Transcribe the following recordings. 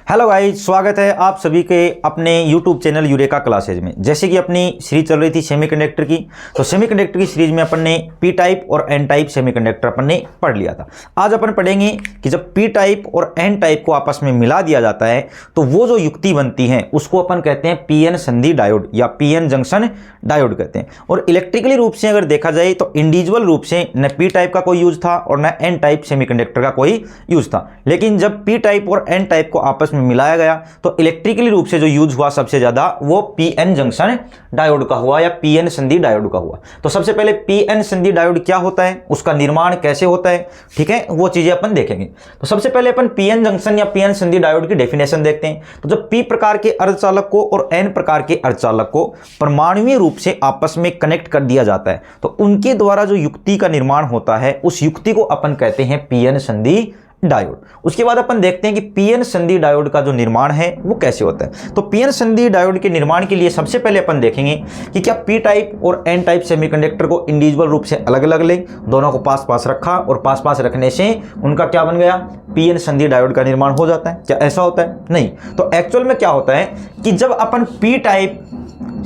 Hello guys, स्वागत है आप सभी के अपने YouTube चैनल यूरेका क्लासेज में। जैसे कि अपनी सीरीज चल रही थी सेमीकंडक्टर की, तो सेमीकंडक्टर की सीरीज में अपन ने पी टाइप और एन टाइप सेमीकंडक्टर अपन ने पढ़ लिया था। आज अपन पढ़ेंगे कि जब पी टाइप और एन टाइप को आपस में मिला दिया जाता है तो वो जो युक्ति बनती है उसको अपन कहते हैं पीएन संधि डायोड या पीएन जंक्शन डायोड कहते हैं। और इलेक्ट्रिकली रूप से अगर देखा जाए तो इंडिविजुअल रूप से न पी टाइप का कोई यूज था और न एन टाइप सेमीकंडक्टर का कोई यूज था, लेकिन जब पी टाइप और एन टाइप को आपस में मिलाया गया तो इलेक्ट्रिकली रूप से जो यूज हुआ सबसे ज्यादा वो पीएन जंक्शन डायोड का हुआ या पीएन संधि डायोड का हुआ। तो सबसे पहले पीएन संधि डायोड क्या होता है, उसका निर्माण कैसे होता है, ठीक है, वो चीजें अपन देखेंगे। तो सबसे पहले अपन पीएन जंक्शन या पीएन संधि डायोड की डेफिनेशन देखते हैं। तो जब पी प्रकार के अर्धचालक को और एन प्रकार के अर्धचालक को परमाणुीय रूप से आपस में कनेक्ट कर दिया जाता है तो उनके द्वारा जो युक्ति का निर्माण होता है उस युक्ति को अपन कहते हैं पीएन संधि डायोड। उसके बाद अपन देखते हैं कि पीएन संधि डायोड का जो निर्माण है वो कैसे होता है। तो पीएन संधि डायोड के निर्माण के लिए सबसे पहले अपन देखेंगे कि क्या पी टाइप और एन टाइप सेमीकंडक्टर को इंडिविजुअल रूप से अलग अलग ले, दोनों को पास पास रखा और पास पास रखने से उनका क्या बन गया, पीएन संधि डायोड का निर्माण हो जाता है। क्या ऐसा होता है? नहीं। तो एक्चुअल में क्या होता है कि जब अपन पी टाइप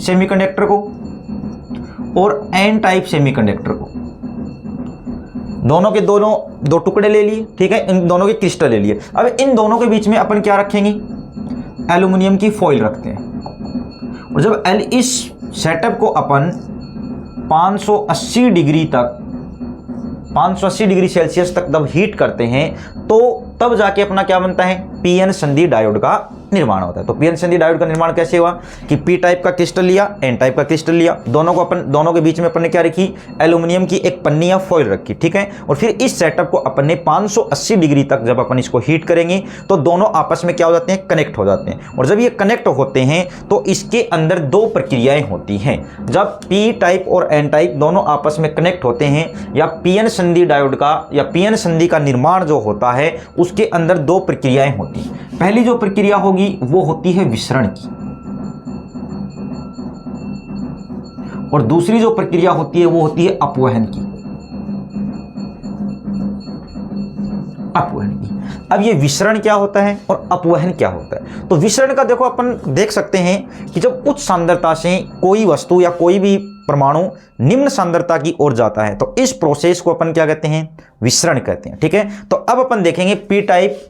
सेमीकंडक्टर को और एन टाइप सेमीकंडक्टर को दोनों के दोनों दो टुकड़े ले लिए, ठीक है, इन दोनों के क्रिस्टल ले लिए। अब इन दोनों के बीच में अपन क्या रखेंगे, एल्यूमिनियम की फॉइल रखते हैं। और जब इस सेटअप को अपन 580 डिग्री सेल्सियस तक जब हीट करते हैं तो तब जाके अपना क्या बनता है, पीएन संधि डायोड का निर्माण होता है। तो पीएन संधि डायोड का निर्माण कैसे हुआ कि पी टाइप का क्रिस्टल लिया, एन टाइप का क्रिस्टल लिया, दोनों के बीच में अपन ने क्या रखी, एल्यूमिनियम की एक पन्नी या फॉइल रखी, ठीक है। और फिर इस सेटअप को अपन ने 580 डिग्री तक जब अपन इसको हीट करेंगे तो दोनों आपस में क्या हो जाते हैं, कनेक्ट हो जाते हैं। और जब ये कनेक्ट होते हैं तो इसके अंदर दो प्रक्रियाएं होती हैं। जब पी टाइप और एन टाइप दोनों आपस में कनेक्ट होते हैं या पीएन संधि डायोड का या पीएन संधि का निर्माण जो होता है उसके अंदर दो प्रक्रियाएं होती हैं। पहली जो प्रक्रिया होगी वो होती है विसरण की, और दूसरी जो प्रक्रिया होती है वो होती है अपवहन की। अब ये विसरण क्या होता है और अपवहन क्या होता है। तो विसरण का देखो अपन देख सकते हैं कि जब उच्च सांद्रता से कोई वस्तु या कोई भी परमाणु निम्न सांद्रता की ओर जाता है तो इस प्रोसेस को अपन क्या कहते हैं, विसरण कहते हैं, ठीक है। तो अब अपन देखेंगे पी टाइप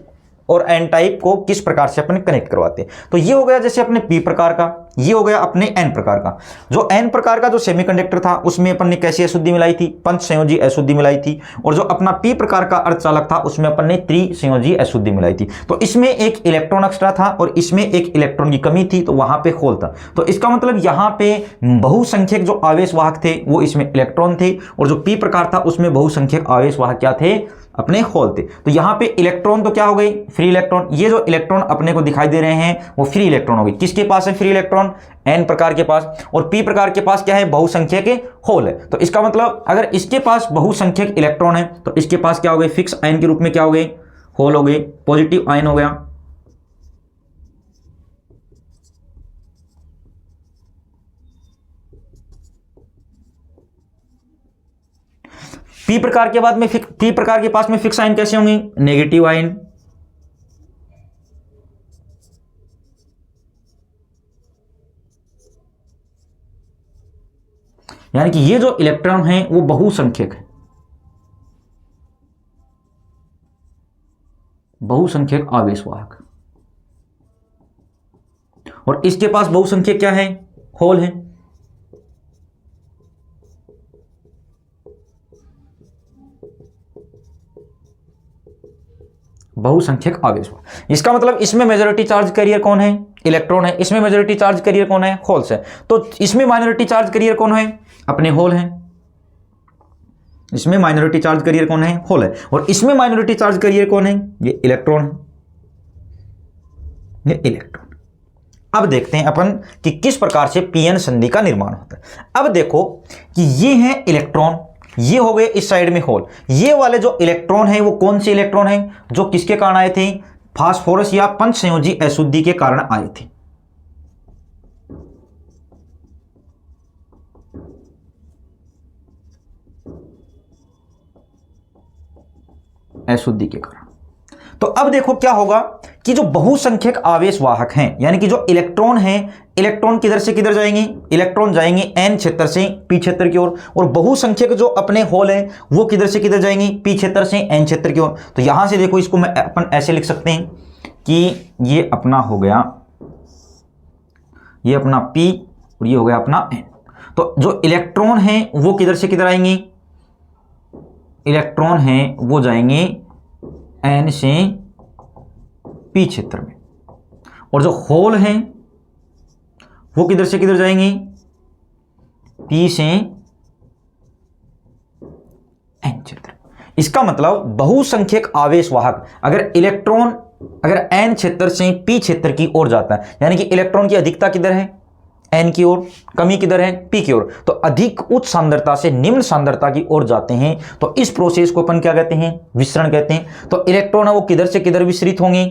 और एन टाइप को किस प्रकार से अपन कनेक्ट करवाते हैं। तो ये हो गया जैसे अपने पी प्रकार का, ये हो गया अपने एन प्रकार का। जो एन प्रकार का जो सेमीकंडक्टर था उसमें अपन ने कैसी अशुद्धि मिलाई थी, पंच संयोजी अशुद्धि मिलाई थी। और जो अपना पी प्रकार का अर्धचालक था उसमें अपन ने त्रिसंयोजी अशुद्धि मिलाई थी। तो इसमें एक इलेक्ट्रॉन एक्स्ट्रा था और इसमें एक इलेक्ट्रॉन की कमी थी, तो वहां पे होल था। तो इसका मतलब यहां पे बहुसंख्यक जो आवेश वाहक थे वो इसमें इलेक्ट्रॉन थे और जो पी प्रकार था उसमें बहुसंख्यक आवेश वाहक क्या थे, अपने होल थे। तो यहां पे इलेक्ट्रॉन तो क्या हो गई, फ्री इलेक्ट्रॉन। ये जो इलेक्ट्रॉन अपने को दिखाई दे रहे हैं वो फ्री इलेक्ट्रॉन हो गई। किसके पास है फ्री इलेक्ट्रॉन, एन प्रकार के पास। और पी प्रकार के पास क्या है, बहुसंख्यक होल है। तो इसका मतलब अगर इसके पास बहुसंख्यक इलेक्ट्रॉन है तो इसके पास क्या हो गए, फिक्स आयन के रूप में क्या हो गए, होल हो गए, पॉजिटिव आयन हो गया। पी प्रकार के बाद में पी प्रकार के पास में फिक्स आयन कैसे होंगे, नेगेटिव आयन। यानी कि ये जो इलेक्ट्रॉन है वो बहुसंख्यक है, बहुसंख्यक आवेशवाहक। और इसके पास बहुसंख्यक क्या है, होल है। बहुसंख्यक आवेश। इसका मतलब इसमें मेजॉरिटी चार्ज कैरियर कौन है, इलेक्ट्रॉन है। इसमें मेजॉरिटी चार्ज कैरियर कौन है, होल्स है। तो इसमें माइनॉरिटी चार्ज कैरियर कौन है, अपने होल है। इसमें माइनॉरिटी चार्ज कैरियर कौन है, होल है। और इसमें माइनॉरिटी चार्ज कैरियर कौन है, ये इलेक्ट्रॉन है, ये इलेक्ट्रॉन। अब देखते हैं अपन कि किस प्रकार से पीएन संधि का निर्माण होता है। अब देखो कि ये है इलेक्ट्रॉन, ये हो गए इस साइड में होल। ये वाले जो इलेक्ट्रॉन है वो कौन से इलेक्ट्रॉन है, जो किसके कारण आए थे, फास्फोरस या पंच संयोजी अशुद्धि के कारण आए थे। अशुद्धि के कारण। तो अब देखो क्या होगा कि जो बहुसंख्यक आवेश वाहक हैं, यानी कि जो इलेक्ट्रॉन हैं, इलेक्ट्रॉन किधर से किधर जाएंगे, इलेक्ट्रॉन जाएंगे एन क्षेत्र से पी क्षेत्र की ओर, और बहुसंख्यक जो अपने होल हैं वो किधर से किधर जाएंगे, पी क्षेत्र से एन क्षेत्र की ओर। तो यहां से देखो इसको मैं अपन ऐसे लिख सकते हैं कि ये अपना हो गया, ये अपना पी और ये हो गया अपना एन। तो जो इलेक्ट्रॉन हैं वो किधर से किधर आएंगे, इलेक्ट्रॉन हैं वो जाएंगे एन से पी क्षेत्र में, और जो होल हैं वो किधर से किधर जाएंगे, पी से एन क्षेत्र। इसका मतलब बहुसंख्यक आवेश वाहक अगर इलेक्ट्रॉन अगर एन क्षेत्र से पी क्षेत्र की ओर जाता है, यानी कि इलेक्ट्रॉन की अधिकता किधर है, एन की ओर, कमी किधर है, पी की ओर, तो अधिक उच्च सांद्रता से निम्न सांद्रता की ओर जाते हैं, तो इस प्रोसेस को अपन क्या कहते हैं, विसरण कहते हैं। तो इलेक्ट्रॉन है वो किधर से किधर विसरित होंगे,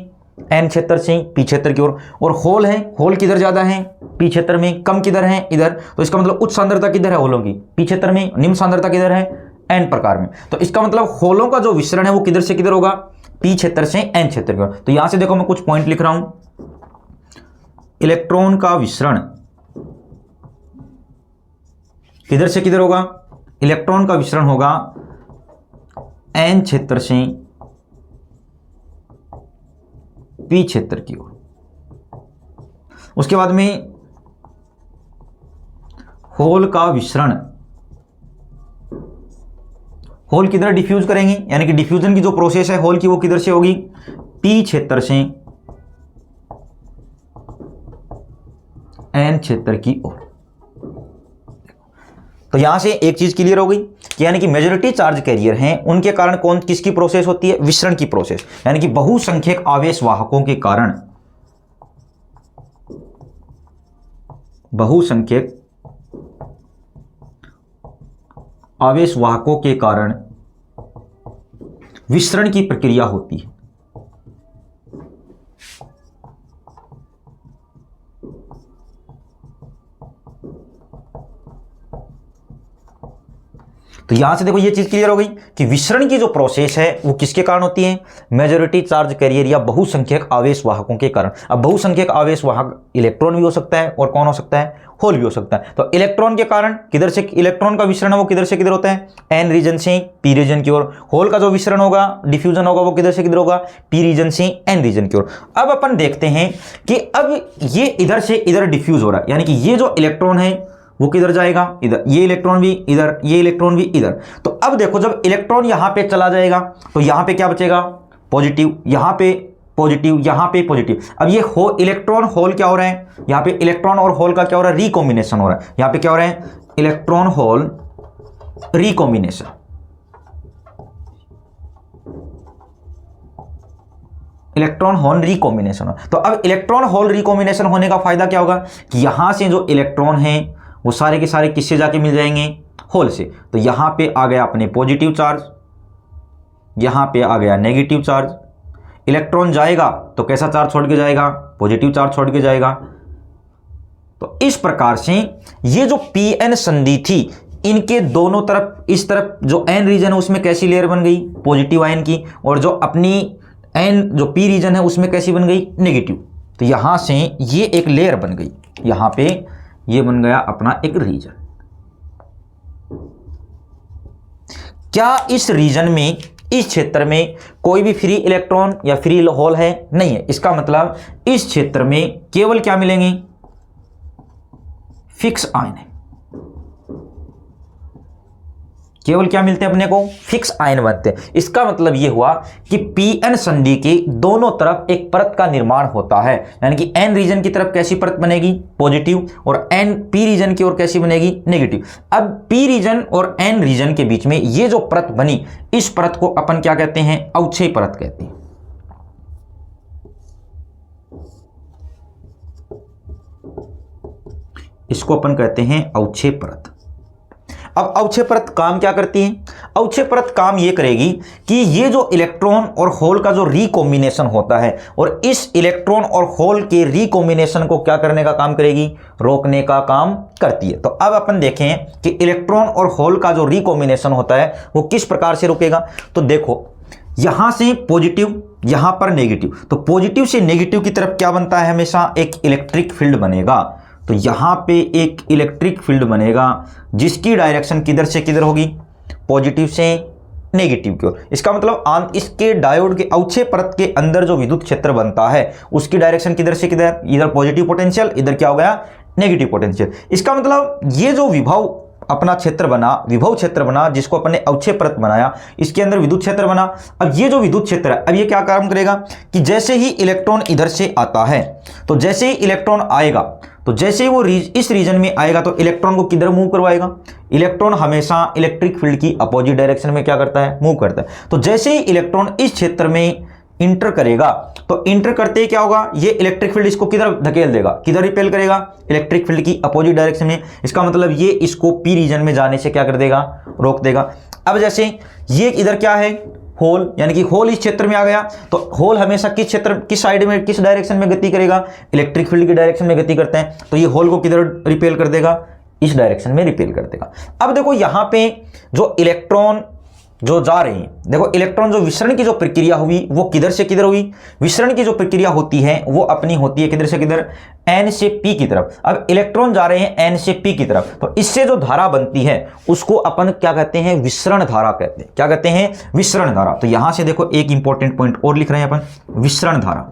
एन क्षेत्र से पी क्षेत्र की ओर, और होल है, होल किधर ज्यादा है, पी क्षेत्र में, कम किधर है, इधर। तो इसका मतलब उच्च सांद्रता किधर है होलों की, पी क्षेत्र में, निम्न सांद्रता किधर है, एन प्रकार में। तो इसका मतलब होलों का जो विसरण है वो किधर से किधर होगा, पी क्षेत्र से एन क्षेत्र की ओर। तो यहां से देखो मैं कुछ पॉइंट लिख रहा हूं, इलेक्ट्रॉन का विसरण किधर से किधर होगा, इलेक्ट्रॉन का विसरण होगा एन क्षेत्र से पी क्षेत्र की ओर। उसके बाद में होल का विसरण, होल किधर डिफ्यूज करेंगे, यानी कि डिफ्यूजन की जो प्रोसेस है होल की वो किधर से होगी, पी क्षेत्र से एन क्षेत्र की ओर। तो यहां से एक चीज क्लियर हो गई कि यानी कि मेजॉरिटी चार्ज कैरियर हैं उनके कारण कौन किसकी प्रोसेस होती है, विसरण की प्रोसेस, यानी कि बहुसंख्यक आवेश वाहकों के कारण, बहुसंख्यक आवेश वाहकों के कारण विसरण की प्रक्रिया होती है। तो यहां से देखो ये चीज क्लियर हो गई कि विसरण की जो प्रोसेस है वो किसके कारण होती है, मेजॉरिटी चार्ज कैरियर या बहुसंख्यक आवेश वाहकों के कारण। अब बहुसंख्यक आवेश वाहक इलेक्ट्रॉन भी हो सकता है और कौन हो सकता है, होल भी हो सकता है। तो इलेक्ट्रॉन के कारण किधर से, इलेक्ट्रॉन का विसरण है वो किधर से किधर होता है, एन रीजन से पी रीजन की ओर। होल का जो विसरण होगा, डिफ्यूजन होगा, वो किधर से किधर होगा, पी रीजन से एन रीजन की ओर। अब अपन देखते हैं कि अब ये इधर से इधर डिफ्यूज हो रहा है, यानी कि ये जो इलेक्ट्रॉन है वो किधर जाएगा, इधर, ये इलेक्ट्रॉन भी इधर, ये इलेक्ट्रॉन भी इधर। तो अब देखो जब इलेक्ट्रॉन यहां पे चला जाएगा तो यहां पे क्या बचेगा, पॉजिटिव, यहां पे पॉजिटिव, यहां पे पॉजिटिव। अब ये इलेक्ट्रॉन होल क्या हो रहा है, यहां पे इलेक्ट्रॉन और होल का क्या हो रहा है, रिकॉम्बिनेशन हो रहा है। यहां पे क्या हो रहा है, electron hole recombination. Electron hole recombination. तो अब इलेक्ट्रॉन होल रिकॉम्बिनेशन होने का फायदा क्या होगा कि यहां से जो इलेक्ट्रॉन है वो सारे के सारे किससे जाके मिल जाएंगे, होल से। तो यहां पे आ गया अपने पॉजिटिव चार्ज, यहां पे आ गया नेगेटिव चार्ज। इलेक्ट्रॉन जाएगा तो कैसा चार्ज छोड़ के जाएगा, पॉजिटिव चार्ज छोड़ के जाएगा। तो इस प्रकार से ये जो पी एन संधि थी, इनके दोनों तरफ, इस तरफ जो एन रीजन है उसमें कैसी लेयर बन गई, पॉजिटिव आयन की, और जो अपनी एन जो पी रीजन है उसमें कैसी बन गई, नेगेटिव। तो यहां से ये एक लेयर बन गई, यहां पे ये बन गया अपना एक रीजन। क्या इस रीजन में, इस क्षेत्र में कोई भी फ्री इलेक्ट्रॉन या फ्री होल है, नहीं है। इसका मतलब इस क्षेत्र में केवल क्या मिलेंगे, फिक्स आयन है। केवल क्या मिलते हैं अपने को, फिक्स आयन बनते हैं। इसका मतलब यह हुआ कि पी एन संधि के दोनों तरफ एक परत का निर्माण होता है, यानी कि एन रीजन की तरफ कैसी परत बनेगी, पॉजिटिव, और एन पी रीजन की ओर कैसी बनेगी, नेगेटिव। अब पी रीजन और एन रीजन के बीच में ये जो परत बनी, इस परत को अपन क्या कहते हैं, अवक्षय परत कहते हैं। इसको अपन कहते हैं अवक्षय परत। अब अवक्षय परत काम क्या करती है, अवक्षय परत काम ये करेगी कि ये जो इलेक्ट्रॉन और होल का जो रिकॉम्बिनेशन होता है, और इस इलेक्ट्रॉन और होल के रिकॉम्बिनेशन को क्या करने का काम करेगी, रोकने का काम करती है। तो अब अपन देखें कि इलेक्ट्रॉन और होल का जो रिकॉम्बिनेशन होता है वो किस प्रकार से रुकेगा। तो देखो यहां से पॉजिटिव यहां पर नेगेटिव, तो पॉजिटिव से नेगेटिव की तरफ क्या बनता है, हमेशा एक इलेक्ट्रिक फील्ड बनेगा। तो यहां पे एक इलेक्ट्रिक फील्ड बनेगा जिसकी डायरेक्शन किधर से किधर होगी, पॉजिटिव से नेगेटिव की ओर। इसका मतलब इसके डायोड के अवक्षय परत के अंदर जो विद्युत क्षेत्र बनता है उसकी डायरेक्शन किधर से किधर, इधर पॉजिटिव पोटेंशियल, इधर क्या हो गया, नेगेटिव पोटेंशियल। इसका मतलब ये जो विभव अपना क्षेत्र बना, विभव क्षेत्र बना, जिसको अपने अवक्षय परत बनाया, इसके अंदर विद्युत क्षेत्र बना। अब ये जो विद्युत क्षेत्र है, अब ये क्या काम करेगा कि जैसे ही इलेक्ट्रॉन इधर से आता है, तो जैसे ही इलेक्ट्रॉन आएगा, तो जैसे ही वो इस रीजन में आएगा तो इलेक्ट्रॉन को किधर मूव करवाएगा, इलेक्ट्रॉन हमेशा इलेक्ट्रिक फील्ड की अपोजिट डायरेक्शन में क्या करता है, मूव करता है। तो जैसे ही इलेक्ट्रॉन इस क्षेत्र में इंटर करेगा, तो इंटर करते ही क्या होगा, ये इलेक्ट्रिक फील्ड इसको किधर धकेल देगा, किधर रिपेल करेगा, इलेक्ट्रिक फील्ड की अपोजिट डायरेक्शन में। इसका मतलब ये इसको पी रीजन में जाने से क्या कर देगा, रोक देगा। अब जैसे ये इधर क्या है, होल, यानी कि होल इस क्षेत्र में आ गया, तो होल हमेशा किस क्षेत्र, किस साइड में, किस डायरेक्शन में गति करेगा, इलेक्ट्रिक फील्ड की डायरेक्शन में गति करते हैं। तो ये होल को किधर रिपेल कर देगा, इस डायरेक्शन में रिपेल कर देगा। अब देखो यहां पे जो इलेक्ट्रॉन जो जा रहे हैं, देखो इलेक्ट्रॉन जो विसरण की जो प्रक्रिया हुई वो किधर से किधर हुई, विसरण की जो प्रक्रिया होती है वो अपनी होती है किधर से किधर, एन से पी की तरफ। अब इलेक्ट्रॉन जा रहे हैं एन से पी की तरफ, तो इससे जो धारा बनती है उसको अपन क्या कहते हैं, विसरण धारा कहते हैं। क्या कहते हैं, विसरण धारा। तो यहां से देखो एक इंपॉर्टेंट पॉइंट और लिख रहे हैं अपन, विसरण धारा।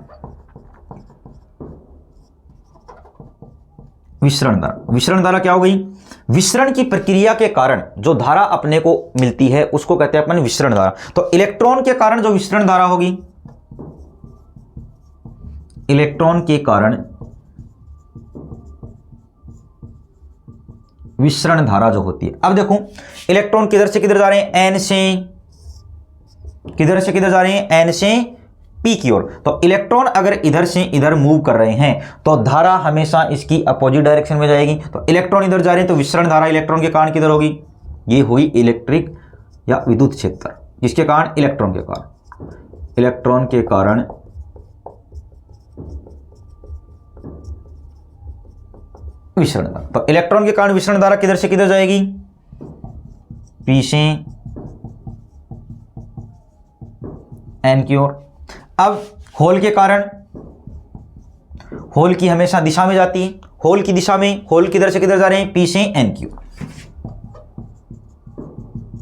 विसरण धारा, विसरण धारा क्या हो गई, विसरण की प्रक्रिया के कारण जो धारा अपने को मिलती है उसको कहते हैं अपन विसरण धारा। तो इलेक्ट्रॉन के कारण जो विसरण धारा होगी, इलेक्ट्रॉन के कारण विसरण धारा जो होती है। अब देखो इलेक्ट्रॉन किधर से किधर जा रहे हैं, एन से, किधर से किधर जा रहे हैं, एन से पी की ओर। तो इलेक्ट्रॉन अगर इधर से इधर मूव कर रहे हैं तो धारा हमेशा इसकी अपोजिट डायरेक्शन में जाएगी। तो इलेक्ट्रॉन इधर जा रहे हैं तो विसरण धारा इलेक्ट्रॉन के कारण किधर होगी, ये हुई इलेक्ट्रिक या विद्युत क्षेत्र, किसके कारण, इलेक्ट्रॉन के कारण, इलेक्ट्रॉन के कारण विसरण धारा। तो इलेक्ट्रॉन के कारण विसरण धारा किधर से किधर जाएगी, पी से एन की ओर। अब होल के कारण, होल की हमेशा दिशा में जाती है, होल की दिशा में, होल किधर से किधर जा रहे हैं, पी से एन की ओर,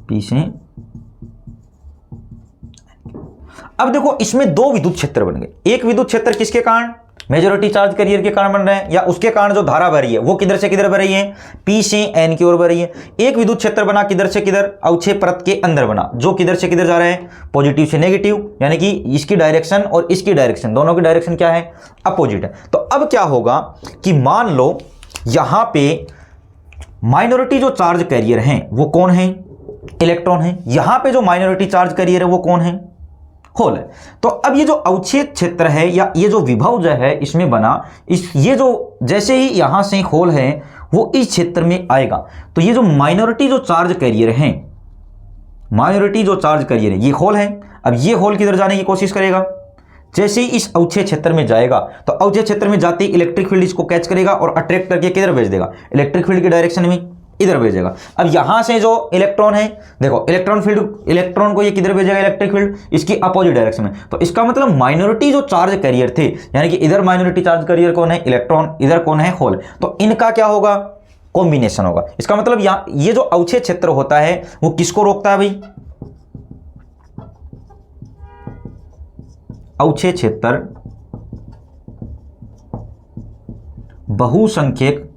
पी से। अब देखो इसमें दो विद्युत क्षेत्र बन गए। एक विद्युत क्षेत्र किसके कारण, मेजॉरिटी चार्ज कैरियर के कारण बन रहे हैं, या उसके कारण जो धारा बह रही है वो किधर से किधर बह रही है, पी से एन की ओर बह रही है। एक विद्युत क्षेत्र बना किधर से किधर, अवक्षय परत के अंदर बना, जो किधर से किधर जा रहा है, पॉजिटिव से नेगेटिव, यानी कि इसकी डायरेक्शन और इसकी डायरेक्शन, दोनों की डायरेक्शन क्या है, अपोजिट है। तो अब क्या होगा कि मान लो यहां पे माइनॉरिटी जो चार्ज कैरियर हैं वो कौन है, इलेक्ट्रॉन है। यहां पे जो माइनॉरिटी चार्ज कैरियर है वो कौन है, होल है। तो अब ये जो अवच्छेद क्षेत्र है या ये जो विभव जो है इसमें बना, ये जो जैसे ही यहां से होल है वो इस क्षेत्र में आएगा, तो ये जो माइनॉरिटी जो चार्ज कैरियर है, माइनॉरिटी जो चार्ज कैरियर है, ये होल है। अब ये होल किधर जाने की कोशिश करेगा, जैसे ही इस अवच्छेद क्षेत्र में जाएगा तो अवच्छेद क्षेत्र में जाते ही इलेक्ट्रिक फील्ड इसको कैच करेगा और अट्रैक्ट करके किधर भेज देगा, इलेक्ट्रिक फील्ड की डायरेक्शन में इधर भेजेगा। अब यहां से जो इलेक्ट्रॉन है, देखो इलेक्ट्रॉन फील्ड, इलेक्ट्रॉन को ये किधर भेजेगा, इलेक्ट्रिक फील्ड इसकी अपोजिट डायरेक्शन में। तो इसका मतलब माइनॉरिटी जो चार्ज कैरियर थे, यानी कि इधर माइनॉरिटी चार्ज कैरियर कौन है, इलेक्ट्रॉन, इधर कौन है, होल, तो इनका क्या होगा, कॉम्बिनेशन होगा। इसका मतलब ये जो अवच्छेद क्षेत्र होता है वो किसको रोकता है भाई, अवच्छेद क्षेत्र बहुसंख्यक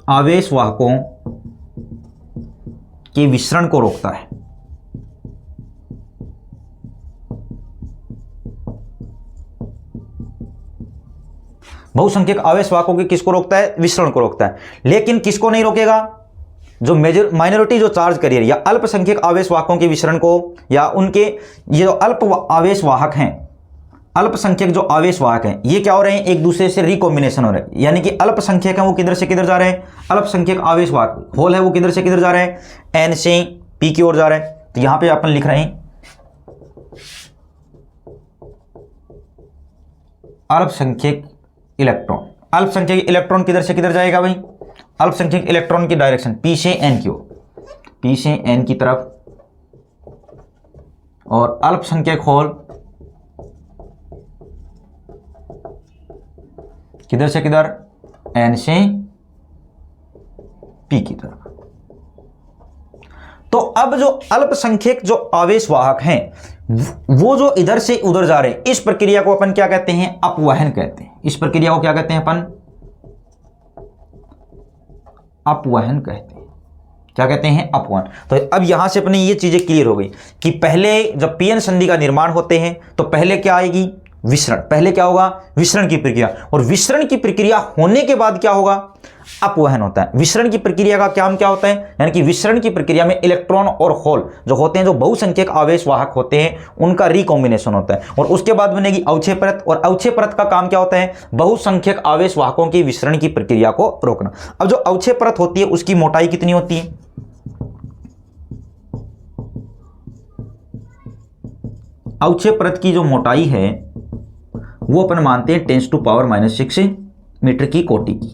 आवेशवाहकों के विसरण को रोकता है। बहुसंख्यक आवेशवाहकों के किसको रोकता है, विसरण को रोकता है। लेकिन किसको नहीं रोकेगा, जो माइनॉरिटी जो चार्ज कैरियर या अल्पसंख्यक आवेशवाहकों के विसरण को, या उनके ये जो अल्प आवेशवाहक हैं, अल्पसंख्यक जो आवेशवाहक हैं, ये क्या हो रहे हैं, एक दूसरे से रिकॉम्बिनेशन हो रहे हैं। यानी कि अल्पसंख्यक है वो किधर से किधर जा रहे हैं, अल्पसंख्यक आवेशवाहक होल है वो किधर से किधर जा रहे हैं, एन से पी की ओर जा रहे हैं। तो यहां पे अपन लिख रहे हैं अल्पसंख्यक इलेक्ट्रॉन। अल्पसंख्यक इलेक्ट्रॉन किधर से किधर जाएगा भाई, अल्पसंख्यक इलेक्ट्रॉन की डायरेक्शन पी से एन की ओर, पी से एन की तरफ और अल्पसंख्यक होल किधर से किधर, N से P की तरफ। तो अब जो अल्पसंख्यक जो आवेश वाहक हैं वो जो इधर से उधर जा रहे हैं, इस प्रक्रिया को अपन क्या कहते हैं, अपवहन कहते हैं। इस प्रक्रिया को क्या कहते हैं अपन, अपवहन कहते हैं। क्या कहते हैं, अपवहन। तो अब यहां से अपनी ये चीजें क्लियर हो गई कि पहले जब पीएन संधि का निर्माण होते हैं तो पहले क्या आएगी, विसरण। पहले क्या होगा, विसरण की प्रक्रिया, और विसरण की प्रक्रिया होने के बाद क्या होगा, अपवहन होता है। विसरण की प्रक्रिया का काम क्या होता है, यानी कि विसरण की प्रक्रिया में इलेक्ट्रॉन और होल जो होते हैं, जो बहुसंख्यक आवेश वाहक होते हैं, उनका रिकॉम्बिनेशन होता है, और उसके बाद बनेगी अवक्षय परत। और अवक्षय परत का काम क्या होता है, बहुसंख्यक आवेश वाहकों की विसरण की प्रक्रिया को रोकना। अब जो अवक्षय परत होती है उसकी मोटाई कितनी होती है, अवक्षय परत की जो मोटाई है वो अपन मानते हैं 10⁻⁻⁶ मीटर की कोटि की।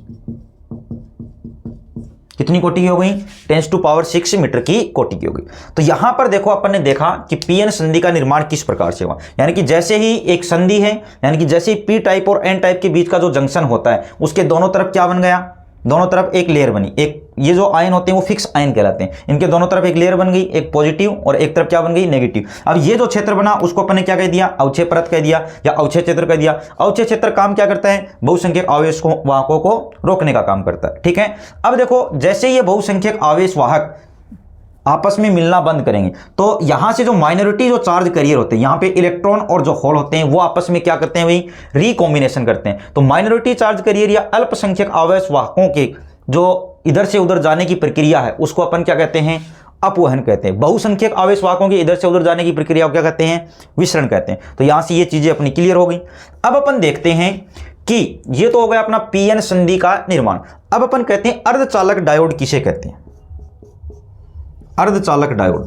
कितनी कोटि की हो गई, 10⁻⁶ मीटर की कोटि की हो गई। तो यहां पर देखो अपन ने देखा कि पीएन संधि का निर्माण किस प्रकार से हुआ, यानी कि जैसे ही एक संधि है, यानी कि जैसे ही पी टाइप और एन टाइप के बीच का जो जंक्शन होता है उसके दोनों तरफ क्या बन गया, दोनों तरफ एक लेयर बनी। एक ये जो आयन होते हैं वो फिक्स आयन कहलाते हैं, इनके दोनों तरफ एक लेयर बन गई, एक पॉजिटिव और एक तरफ क्या बन गई, नेगेटिव। अब ये जो क्षेत्र बना उसको अपन ने क्या कह दिया, अवक्षय परत कह दिया या अवक्षय क्षेत्र कह दिया। अवक्षय क्षेत्र काम क्या करता है, बहुसंख्यक आवेश वाहकों को रोकने का काम करता है। ठीक है, अब देखो जैसे ये बहुसंख्यक आवेश वाहक आपस में मिलना बंद करेंगे तो यहां से जो माइनॉरिटी जो चार्ज कैरियर होते हैं, यहां पे इलेक्ट्रॉन और जो होल होते हैं वो आपस में क्या करते हैं भाई, रिकॉम्बिनेशन करते हैं। तो माइनॉरिटी चार्ज कैरियर या अल्पसंख्यक आवेश वाहकों के जो इधर से उधर जाने की प्रक्रिया है उसको अपन क्या कहते हैं, अपवहन कहते हैं। बहुसंख्यक आवेश वाहकों के इधर से उधर जाने की प्रक्रिया को क्या कहते हैं, विसरण कहते हैं। तो यहां से ये चीजें अपनी क्लियर हो गई। अब अपन देखते हैं कि ये तो हो गया अपना पीएन संधि का निर्माण। अब अपन कहते हैं अर्धचालक डायोड किसे कहते हैं, अर्धचालक डायोड।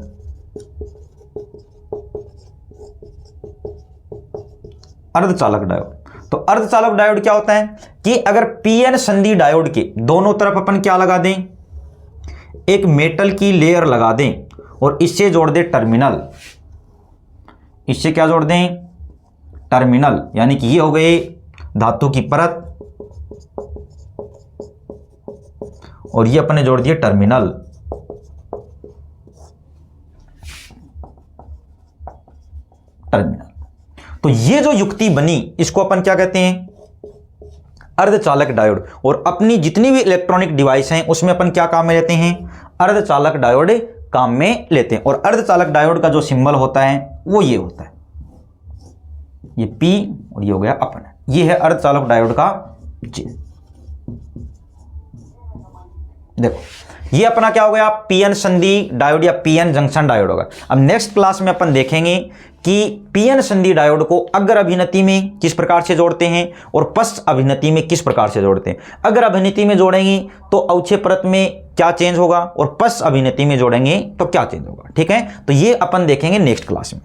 अर्धचालक डायोड, तो अर्धचालक डायोड क्या होता है कि अगर पीएन संधि डायोड के दोनों तरफ अपन क्या लगा दें, एक मेटल की लेयर लगा दें और इससे जोड़ दें टर्मिनल। इससे क्या जोड़ दें, टर्मिनल, यानी कि ये हो गए धातु की परत और ये अपन ने जोड़ दिए टर्मिनल। टर्मिनल, तो ये जो युक्ति बनी इसको अपन क्या कहते हैं, अर्धचालक डायोड। और अपनी जितनी भी इलेक्ट्रॉनिक डिवाइस हैं उसमें अपन क्या काम में लेते हैं, अर्धचालक डायोड काम में लेते हैं। और अर्धचालक डायोड का जो सिंबल होता है वो ये होता है, ये P और ये हो गया अपन, ये है अर्धचालक डायोड का चिन्ह। देखो ये अपना क्या हो गया, पीएन संधि डायोड या पीएन जंक्शन डायोड होगा। अब नेक्स्ट क्लास में अपन देखेंगे कि पीएन संधि डायोड को अग्र अभिनति में किस प्रकार से जोड़ते हैं और पश्च अभिनति में किस प्रकार से जोड़ते हैं। अग्र अभिनति में जोड़ेंगे तो अवक्षय परत में क्या चेंज होगा और पश्च अभिनति में जोड़ेंगे तो क्या चेंज होगा। ठीक है, तो ये अपन देखेंगे नेक्स्ट क्लास में।